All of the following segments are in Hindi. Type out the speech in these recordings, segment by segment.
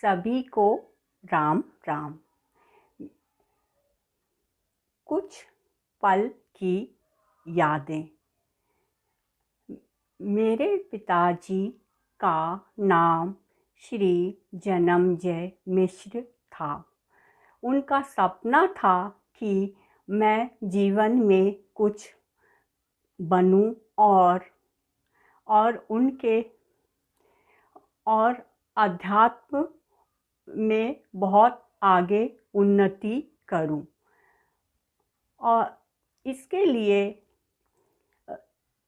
सभी को राम राम। कुछ पल की यादें। मेरे पिताजी का नाम श्री जन्मजय मिश्र था। उनका सपना था कि मैं जीवन में कुछ बनूं और उनके और अध्यात्म में बहुत आगे उन्नति करूं। और इसके लिए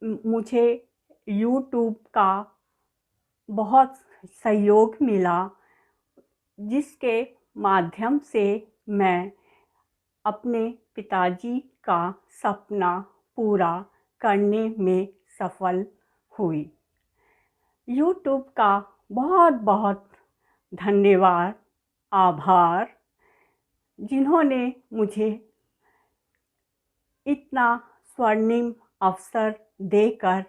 मुझे YouTube का बहुत सहयोग मिला, जिसके माध्यम से मैं अपने पिताजी का सपना पूरा करने में सफल हुई। YouTube का बहुत बहुत धन्यवाद, आभार, जिन्होंने मुझे इतना स्वर्णिम अवसर देकर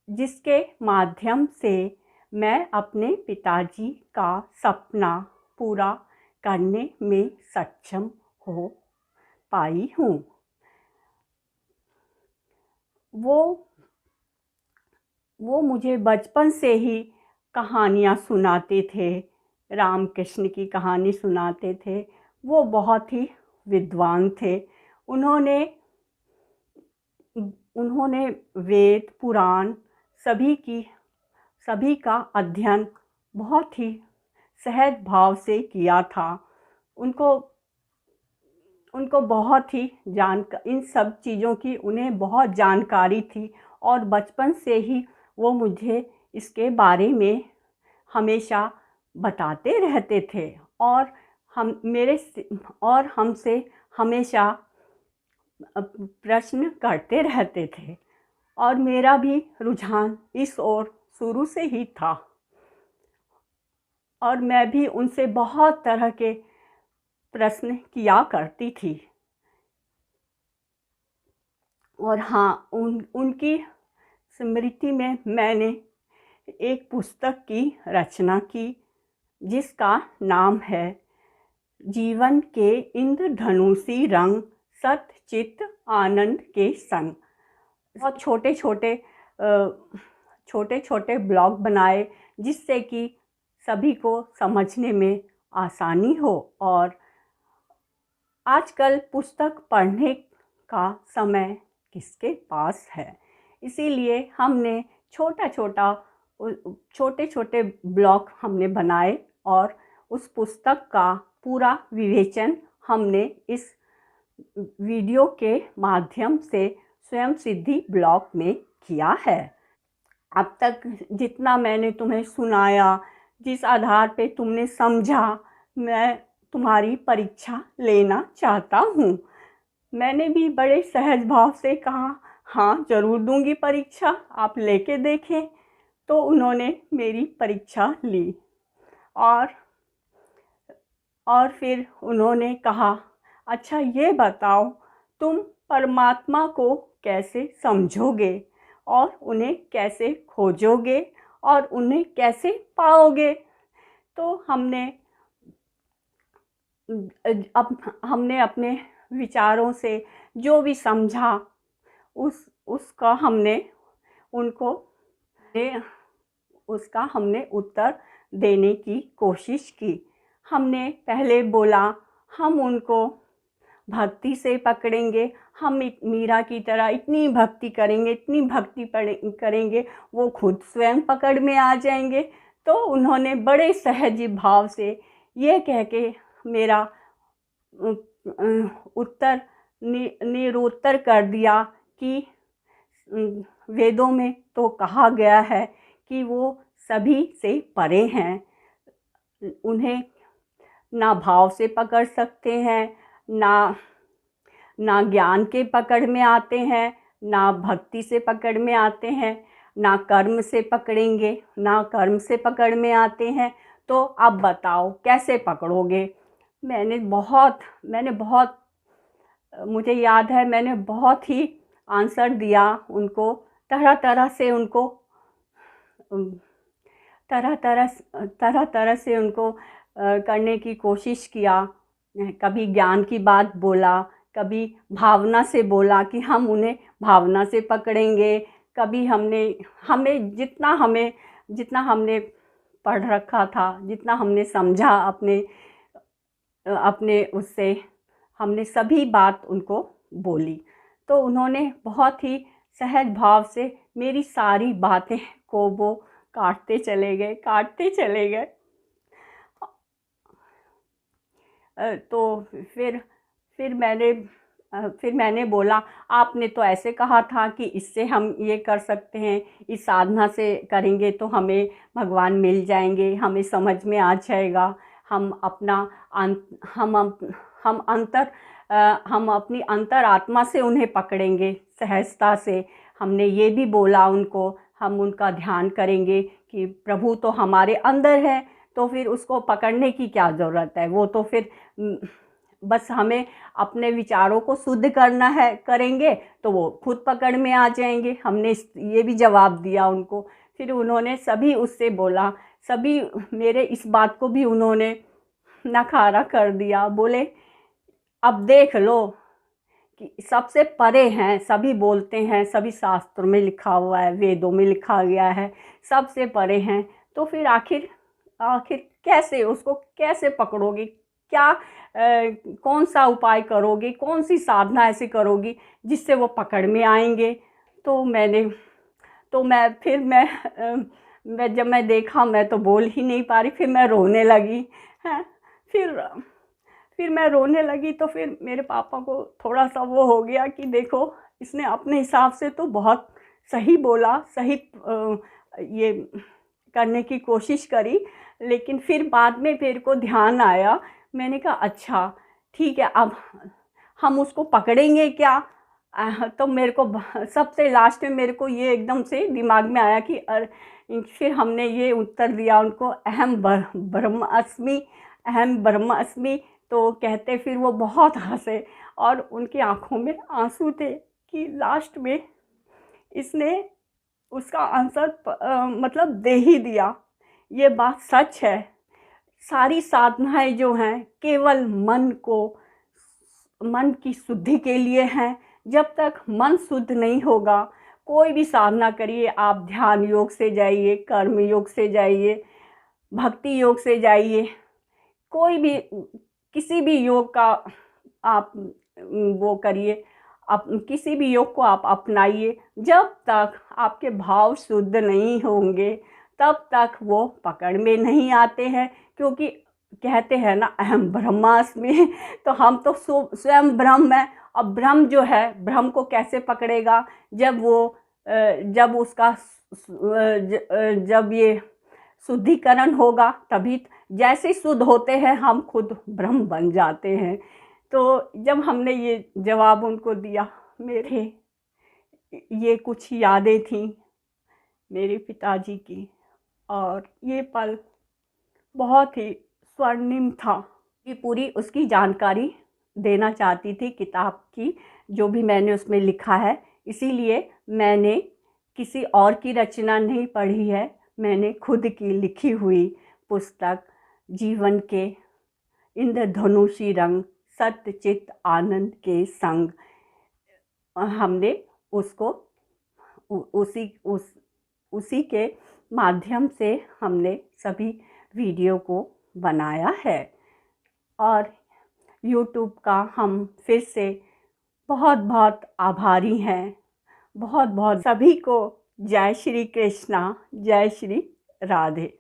जिसके माध्यम से मैं अपने पिताजी का सपना पूरा करने में सक्षम हो पाई हूँ। वो मुझे बचपन से ही कहानियाँ सुनाते थे, राम कृष्ण की कहानी सुनाते थे। वो बहुत ही विद्वान थे। उन्होंने वेद पुराण सभी का अध्ययन बहुत ही सहज भाव से किया था। उनको बहुत ही इन सब चीज़ों की उन्हें बहुत जानकारी थी और बचपन से ही वो मुझे इसके बारे में हमेशा बताते रहते थे और हमसे हमेशा प्रश्न करते रहते थे और मेरा भी रुझान इस ओर शुरू से ही था और मैं भी उनसे बहुत तरह के प्रश्न किया करती थी। और हाँ, उनकी स्मृति में मैंने एक पुस्तक की रचना की, जिसका नाम है जीवन के इंद्रधनुषी रंग, सत्य चित्त आनंद के संग। बहुत छोटे छोटे ब्लॉग बनाए, जिससे कि सभी को समझने में आसानी हो। और आजकल पुस्तक पढ़ने का समय किसके पास है, इसीलिए हमने छोटे छोटे ब्लॉग हमने बनाए और उस पुस्तक का पूरा विवेचन हमने इस वीडियो के माध्यम से स्वयं सिद्धि ब्लॉग में किया है। अब तक जितना मैंने तुम्हें सुनाया, जिस आधार पे तुमने समझा, मैं तुम्हारी परीक्षा लेना चाहता हूँ। मैंने भी बड़े सहज भाव से कहा, हाँ ज़रूर दूंगी परीक्षा, आप लेके देखें। तो उन्होंने मेरी परीक्षा ली और फिर उन्होंने कहा, अच्छा ये बताओ, तुम परमात्मा को कैसे समझोगे और उन्हें कैसे खोजोगे और उन्हें कैसे पाओगे? तो हमने अपने विचारों से जो भी समझा उसका हमने उत्तर देने की कोशिश की। हमने पहले बोला, हम उनको भक्ति से पकड़ेंगे, हम मीरा की तरह इतनी भक्ति करेंगे वो खुद स्वयं पकड़ में आ जाएंगे। तो उन्होंने बड़े सहज भाव से ये कह के मेरा उत्तर निरुत्तर कर दिया कि वेदों में तो कहा गया है कि वो सभी से परे हैं, उन्हें ना भाव से पकड़ सकते हैं, ना ज्ञान के पकड़ में आते हैं, ना भक्ति से पकड़ में आते हैं, ना कर्म से पकड़ेंगे, ना कर्म से पकड़ में आते हैं। तो अब बताओ कैसे पकड़ोगे? मुझे याद है मैंने बहुत ही आंसर दिया उनको, तरह तरह तरह से उनको करने की कोशिश किया। कभी ज्ञान की बात बोला, कभी भावना से बोला कि हम उन्हें भावना से पकड़ेंगे। कभी जितना हमने पढ़ रखा था, जितना हमने समझा अपने उससे हमने सभी बात उनको बोली। तो उन्होंने बहुत ही सहज भाव से मेरी सारी बातें को वो काटते चले गए। तो फिर मैंने बोला, आपने तो ऐसे कहा था कि इससे हम ये कर सकते हैं, इस साधना से करेंगे तो हमें भगवान मिल जाएंगे, हमें समझ में आ जाएगा। हम अपनी अंतर आत्मा से उन्हें पकड़ेंगे सहजता से। हमने ये भी बोला उनको, हम उनका ध्यान करेंगे कि प्रभु तो हमारे अंदर है, तो फिर उसको पकड़ने की क्या ज़रूरत है। वो तो फिर बस हमें अपने विचारों को शुद्ध करना है, करेंगे तो वो खुद पकड़ में आ जाएंगे। हमने ये भी जवाब दिया उनको। फिर उन्होंने सभी उससे बोला, सभी मेरे इस बात को भी उन्होंने नकारा कर दिया। बोले, अब देख लो कि सबसे परे हैं, सभी बोलते हैं, सभी शास्त्रों में लिखा हुआ है, वेदों में लिखा गया है, सबसे परे हैं, तो फिर आखिर कैसे उसको कैसे पकड़ोगी? क्या कौन सा उपाय करोगे, कौन सी साधना ऐसी करोगी जिससे वो पकड़ में आएंगे? जब मैं देखा, मैं तो बोल ही नहीं पा रही, फिर मैं रोने लगी हैं। फिर मैं रोने लगी तो फिर मेरे पापा को थोड़ा सा वो हो गया कि देखो, इसने अपने हिसाब से तो बहुत सही बोला, सही ये करने की कोशिश करी, लेकिन फिर बाद में मेरे को ध्यान आया। मैंने कहा अच्छा ठीक है, अब हम उसको पकड़ेंगे क्या? तो मेरे को सबसे लास्ट में मेरे को ये एकदम से दिमाग में आया कि फिर हमने ये उत्तर दिया उनको, अहम ब्रह्म अस्मि। तो कहते, फिर वो बहुत हंसे और उनकी आंखों में आंसू थे कि लास्ट में इसने उसका आंसर मतलब दे ही दिया। ये बात सच है। सारी साधनाएं जो हैं केवल मन की शुद्धि के लिए हैं। जब तक मन शुद्ध नहीं होगा, कोई भी साधना करिए, आप ध्यान योग से जाइए, कर्म योग से जाइए, भक्ति योग से जाइए, कोई भी किसी भी योग का आप वो करिए, किसी भी योग को आप अपनाइए। जब तक आपके भाव शुद्ध नहीं होंगे तब तक वो पकड़ में नहीं आते हैं। क्योंकि कहते हैं ना, अहम ब्रह्मास्मि, तो हम तो स्वयं ब्रह्म है। अब ब्रह्म जो है, ब्रह्म को कैसे पकड़ेगा? जब ये शुद्धिकरण होगा, तभी जैसे शुद्ध होते हैं हम खुद ब्रह्म बन जाते हैं। तो जब हमने ये जवाब उनको दिया, मेरे ये कुछ यादें थीं मेरे पिताजी की, और ये पल बहुत ही स्वर्णिम था। ये पूरी उसकी जानकारी देना चाहती थी किताब की, जो भी मैंने उसमें लिखा है। इसीलिए मैंने किसी और की रचना नहीं पढ़ी है, मैंने खुद की लिखी हुई पुस्तक जीवन के इंद्रधनुषी रंग सत्य चित्त आनंद के संग, हमने उसको उसी के माध्यम से हमने सभी वीडियो को बनाया है। और YouTube का हम फिर से बहुत बहुत आभारी हैं। बहुत बहुत सभी को जय श्री कृष्णा, जय श्री राधे।